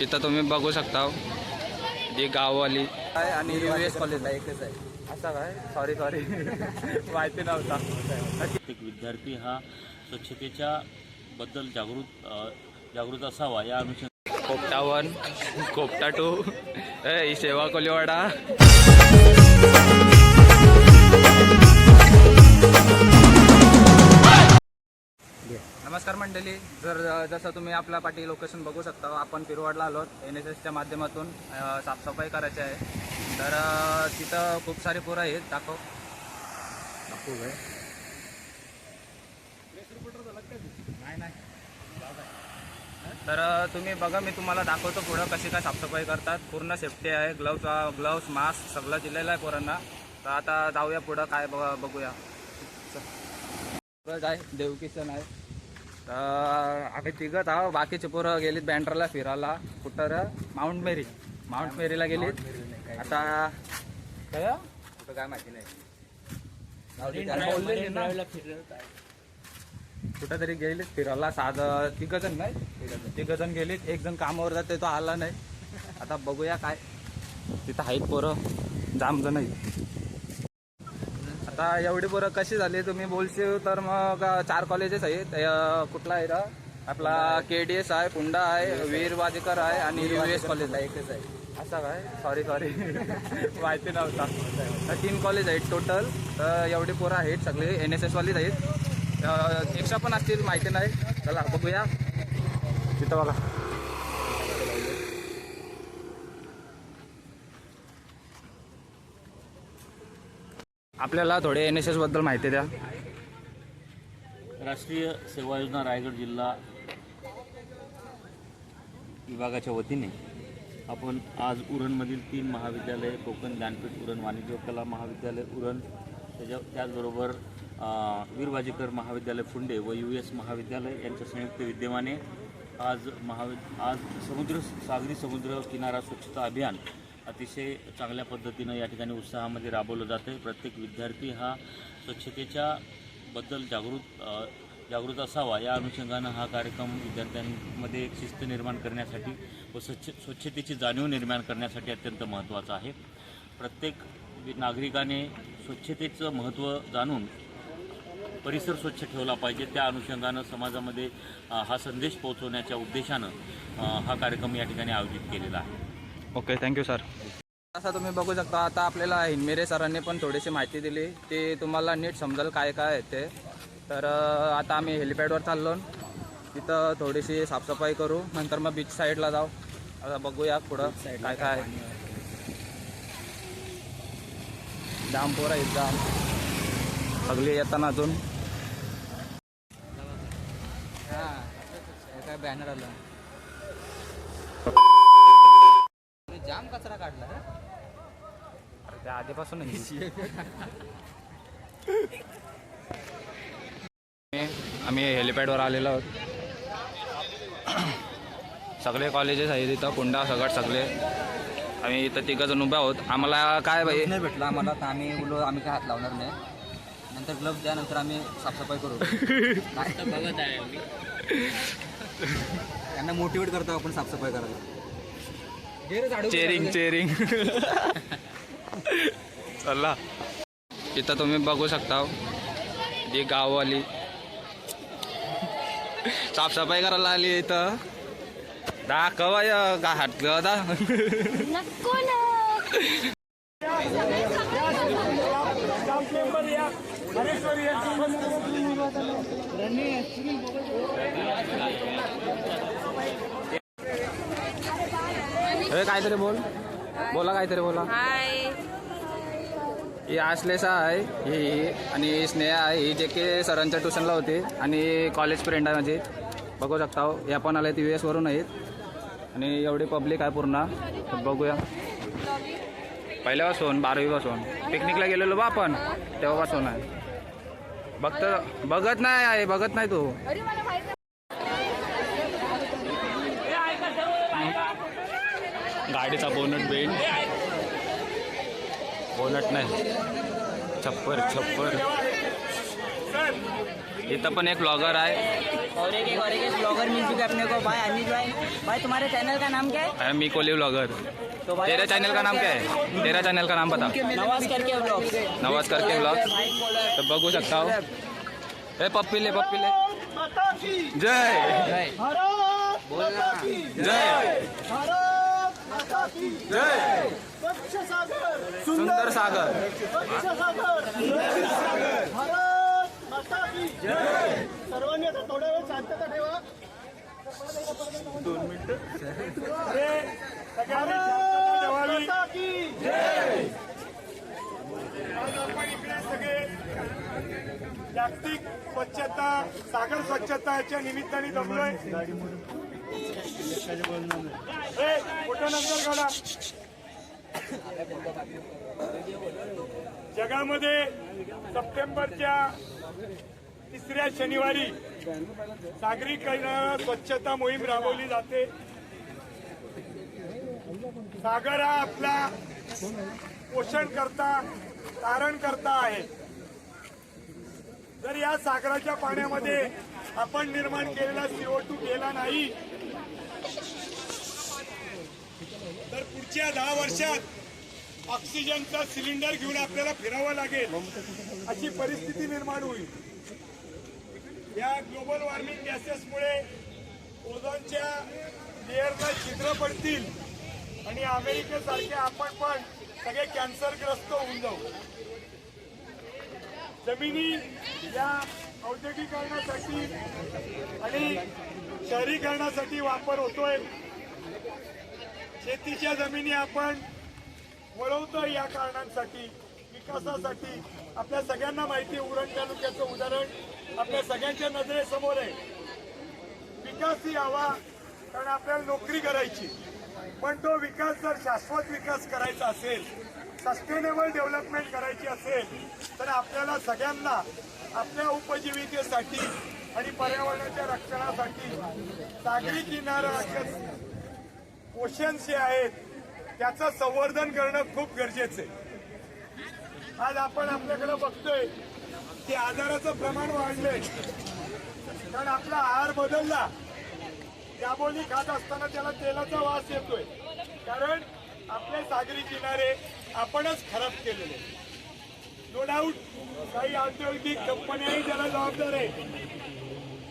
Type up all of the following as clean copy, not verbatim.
इथं तुम्ही बघू शकता जी गाववाली आहे आणि US कॉलेजला एकच आहे. असं काय सॉरी माहिती नव्हता. प्रत्येक विद्यार्थी हा स्वच्छतेच्या बद्दल जागृत असावा या अनुषंगाने कोपटा 1 कोपटा 2 ही सेवा कोलीवाडा. नमस्कार मंडळी, जसं तुम्ही आपल्या पाठी लोकेशन बघू शकता, आपण पिरवाडला आलो. NSSच्या माध्यमातून साफसफाई करायची आहे. तर तिथं खूप सारे पोरं आहेत. दाखव नाही. तर तुम्ही बघा, मी तुम्हाला दाखवतो पुढं कशी काय साफसफाई करतात. पूर्ण सेफ्टी आहे, ग्लव्स मास्क सगळं दिलेलं आहे पोरांना. तर आता जाऊया पुढं, काय बघूया. आहे देवकिशन आहे. तर आम्ही तिघत आहो, बाकीचे पोरं गेलीत बँड्राला फिरायला. कुठं माउंट मेरीला गेलीत. आता काय माहिती नाही. कुठं तरी गेलीत फिरायला. तिघजण नाही, तिघजण गेलीत. एक जण कामावर जाते, तो आला नाही. आता बघूया काय. तिथं आहेत पोरं जाम जण आहेत. आता एवढी पोरं कशी झाली तुम्ही बोलशील तर मग 4 कॉलेजेस आहेत. कुठला आहे आपला KDS आहे, पुंडा आहे, वीर वाजेकर आहे आणि US कॉलेजला एकच आहे. असं काय सॉरी माहिती नव्हता. तर 3 कॉलेज आहेत टोटल. तर एवढी पोरं आहेत, सगळे NSS वालीच आहेत. एक्स्ट्रा पण असतील, माहिती नाही. चला बघूया. तिथं बघा, आपल्याला थोडे NSS बद्दल माहिती द्या. राष्ट्रीय सेवा योजना रायगड जिल्हा विभागाच्या वतीने आपण आज उरणमधील 3 महाविद्यालय, कोकण ज्ञानपीठ उरण, वाणिज्य कला महाविद्यालय उरण, त्याचबरोबर वीर वाजेकर महाविद्यालय फुंडे व US महाविद्यालय यांच्या संयुक्त विद्यमाने आज सागरी समुद्र किनारा स्वच्छता अभियान अतिशय चांगल्या पद्धतीनं या ठिकाणी उत्साहामध्ये राबवलं जातं आहे. प्रत्येक विद्यार्थी हा स्वच्छतेच्या बद्दल जागृत असावा या अनुषंगानं हा कार्यक्रम विद्यार्थ्यांमध्ये एक शिस्त निर्माण करण्यासाठी व स्वच्छतेची जाणीव निर्माण करण्यासाठी अत्यंत महत्त्वाचा आहे. प्रत्येक नागरिकाने स्वच्छतेचं महत्त्व जाणून परिसर स्वच्छ ठेवला पाहिजे. त्या अनुषंगानं समाजामध्ये हा संदेश पोहोचवण्याच्या उद्देशानं हा कार्यक्रम या ठिकाणी आयोजित केलेला आहे. Okay, thank you sir. असं तुम्ही बघू शकता. आता आपल्याला हिंमेरे सरांनी पण थोडीशी माहिती दिली, ती तुम्हाला नीट समजेल काय आहे ते. तर आता आम्ही हेलिपॅडवर चाललो, तिथं थोडीशी साफसफाई करू, नंतर मग बीच साईडला जाऊ. आता बघूया पुढं काय आहे. जाम पोरं आहेत, जाम सगळी येताना अजून. काय बॅनर आलं, जाम कचरा काढला. त्या आधीपासून आम्ही हेलिपॅडवर आलेलो आहोत. सगळे कॉलेजेस आहेत इथं, पुंडा सगळं सगळे. आम्ही इथं 3 जण उभे आहोत. आम्हाला काय बाई नाही भेटला आम्हाला, तर आम्ही काय हात लावणार नाही. नंतर ग्लव्स द्या, नंतर आम्ही साफसफाई करू. बघत आहे आम्ही त्यांना मोटिवेट करतो आपण साफसफाई करायला. चेरिंग चला. इथं तुम्ही बघू शकता जी गाववाली साफसफाई करायला आली. इथं दाखवा हात दा नको ना. काहीतरी बोला काहीतरी बोला. ही आश्लेषा आहे ही, आणि स्नेहा आहे ही, जे की सरांच्या ट्युशनला होती आणि कॉलेज फ्रेंड आहे माझी. बघू शकता या पण आल्या US वरून आहेत. आणि एवढी पब्लिक आहे पूर्ण. बघूया पहिल्यापासून 12वी पासून पिकनिकला गेलेलो बा आपण, तेव्हापासून आहे. बघत नाही तू. गाडीचा बोनट नाही, छप्पर. इथं पण एक ब्लॉगर आहे. और एक ब्लॉगर मिल चुके अपने को भाई अनिल भाई। भाई तुम्हारे चैनल का नाम क्या है? मी कोहली ब्लॉगर। तो भाई तेरा चैनल का नाम क्या है? तेरा चॅनल का नाम बता। नवाज करके ब्लॉग। नवाज करके ब्लॉग तर बघू शकता हो। ए पप्पीले जय जय जय सुंदर सागर सर्वांनी आता थोडा वेळ शांतता ठेवा. 2 मिनिटं सगळ्यांनी शांतता ठेवावी. आज आपण इकडे सगळे जागतिक स्वच्छता सागर स्वच्छताच्या निमित्ताने जमलोय. फोटो नंतर काढा. जगामध्ये सप्टेंबरच्या 3ऱ्या शनिवारी सागरीकरण स्वच्छता मोहीम राबवली जाते. सागर हा आपला पोषण करता तारण करता आहे. जर या सागराच्या पाण्यामध्ये आपण निर्माण केलेला CO2 गेला नाही तर पुढच्या 10 वर्षात ऑक्सिजनचा सिलेंडर घेऊन आपल्याला फिरावं लागेल अशी परिस्थिती निर्माण होईल. या ग्लोबल वॉर्मिंग गॅसेसमुळे ओझोनच्या लेअरला छिद्र पडतील आणि अमेरिकेसारखे आपण पण सगळे कॅन्सरग्रस्त होऊन जाऊ. जमिनी या औद्योगिकरणासाठी आणि शहरीकरणासाठी वापर होतोय. शेतीच्या जमिनी आपण वळवतोय या कारणांसाठी विकासासाठी. आपल्या सगळ्यांना माहिती आहे उरण तालुक्याचं उदाहरण आपल्या सगळ्यांच्या नजरेसमोर आहे. विकास ही हवा कारण आपल्याला नोकरी करायची पण तो विकास जर शाश्वत विकास करायचा असेल सस्टेनेबल डेव्हलपमेंट करायची असेल तर आपल्याला सगळ्यांना आपल्या उपजीविकेसाठी आणि पर्यावरणाच्या रक्षणासाठी सागरी किनारा ओशन्स जे आहेत त्याचं संवर्धन करणं खूप गरजेचं आहे. आज आपण आपल्याकडे बघतोय की आजाराचं प्रमाण वाढलंय कारण आपला आहार बदलला. दाबोली खात असताना त्याला तेलाचा वास येतोय कारण आपले सागरी किनारे आपणच खराब केलेले. नो डाऊट काही औद्योगिक कंपन्याही त्याला जबाबदार आहे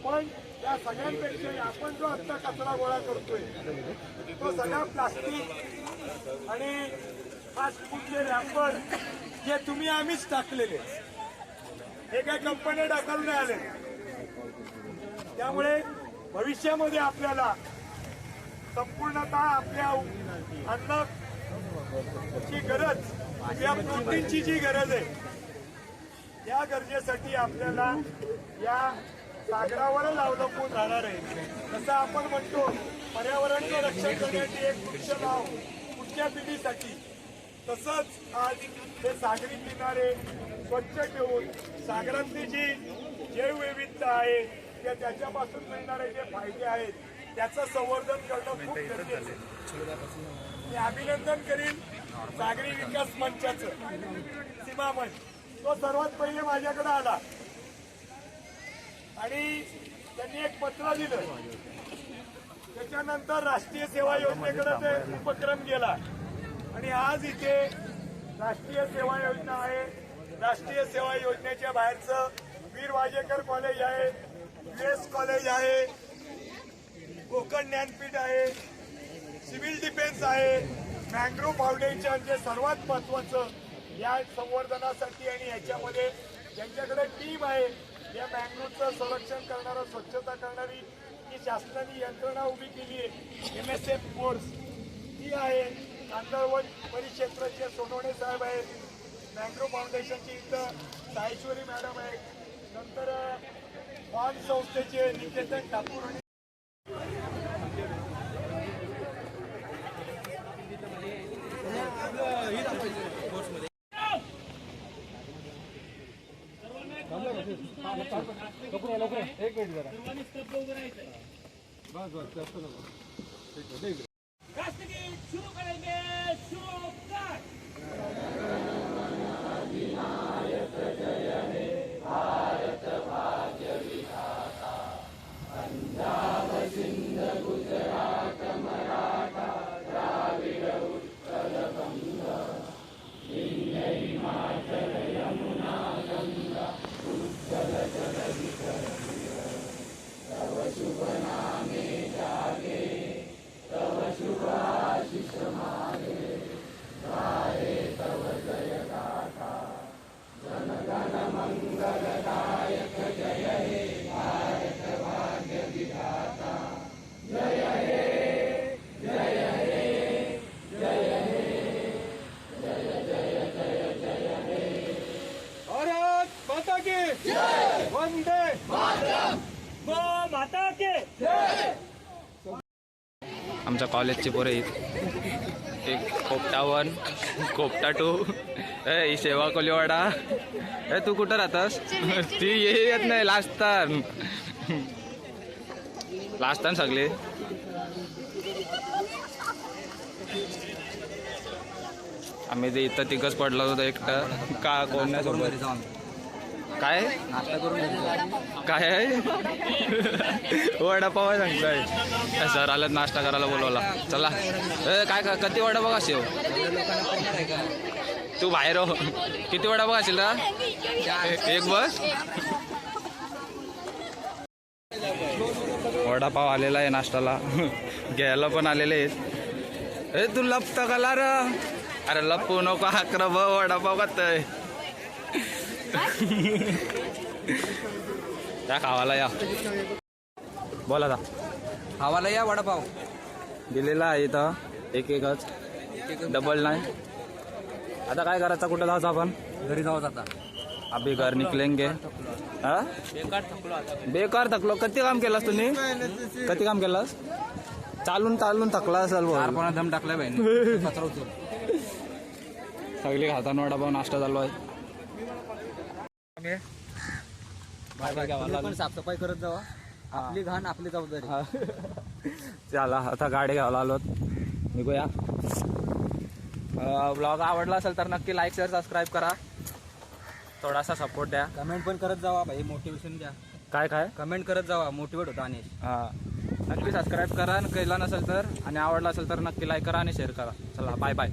पण त्या सगळ्यांपेक्षा आपण जो आता कचरा गोळा करतोय तो सगळा प्लास्टिक आणि फास्ट फूडचे रॅपर जे तुम्ही आम्हीच टाकलेले हे काही कंपन्या टाकायला नाही आले. त्यामुळे भविष्यामध्ये आपल्याला संपूर्णतः आपल्या अन्नाची गरज या प्रोटीनची जी गरज आहे या गरजेसाठी आपल्याला या सागरावरच अवलंबून राहणार आहे. जसं आपण म्हणतो पर्यावरणाचं रक्षण करण्याची एक वृक्ष लाव पुढच्या पिढीसाठी तसंच आज हे सागरी किनारे स्वच्छ ठेवून सागरातली जी जैवविविधता आहे किंवा त्याच्यापासून मिळणारे जे फायदे आहेत त्याचं संवर्धन करणं खूप गरजेचं आहे. मी अभिनंदन करीन सागरी विकास मंचाचं सीमा मंच. तो सर्वात पहिले माझ्याकडे आला आणि त्यांनी एक पत्र दिलं. त्याच्यानंतर राष्ट्रीय सेवा योजनेकडे ते उपक्रम गेला आणि आज इथे राष्ट्रीय सेवा योजना आहे. राष्ट्रीय सेवा योजनेच्या बाहेरचं वीर वाजेकर कॉलेज आहे, US कॉलेज आहे, कोकण ज्ञानपीठ आहे, सिव्हिल डिफेन्स आहे, मँग्रोव्ह फाउंडेशन जे सर्वात महत्वाचं या संवर्धनासाठी आणि याच्यामध्ये ज्यांच्याकडे टीम आहे या मँग्रोव्हचं संरक्षण करणारं स्वच्छता करणारी ही शासनाने यंत्रणा उभी केली आहे. MSF फोर्स ती आहे. कांदळवन परिक्षेत्राचे सोनवणे साहेब आहेत. मँग्रोव्ह फाउंडेशनची इथं सायश्वरी मॅडम आहे. नंतर वान संस्थेचे निकेतन ठाकूर आणि सुरू करेंगे शुरू कर. कॉलेजची पोरं आहेत. एक कोपटा 1 कोपटा 2 ही सेवा कोलीवाडा. तू कुठं राहतस? ती येत नाही लास्टान सगळे. आम्ही ते इथं तिघच पडलो होतो एकटं का कोण नाही करून सोबत. घरी जाऊ आम्ही. काय नाश्ता करून घरी जाऊ. काय आहे वडापाव आहे सांगताय. सर आलं नाश्ता करायला बोलवला. चला काय किती वडापाव असेल तू बाहेर हो. किती वडापाव असेल ना एक बस. वडापाव आलेला आहे नाश्त्याला. घ्यायला पण आलेले आहेत. तू लपत कला र. अरे लपू नको हाकर वडापाव खातय. त्या खावाला या. बोला आता. खावाला या वडापाव. दिलेला आहे इथं एकच डबल नाही. आता काय करायचं कुठं जायचं आपण? घरी जाऊ आता. अभी घर निकलेंगे. हा बेकार थकलो. किती काम केलास तुम्ही? किती काम केलास? चालून थकला असेल बोल. कोणा दम टाकलाय बहिणी. कचरा उचल. सगळी खाताना वडापाव नाश्ता चालू आहे. तुम्ही पण साफसफाई करत जावा. आपली घाण आपली जबाबदारी. चला आता गाडी घ्यायला आलो. निघूया. ब्लॉग आवडला असेल तर नक्की लाईक शेअर सबस्क्राईब करा. थोडासा सपोर्ट द्या. कमेंट पण करत जावा भाई. मोटिवेशन द्या. काय कमेंट करत जावा. मोटिवेट होता अनिश. नक्की सबस्क्राईब करा. केला नसेल तर आणि आवडला असेल तर नक्की लाईक करा आणि शेअर करा. चला बाय बाय.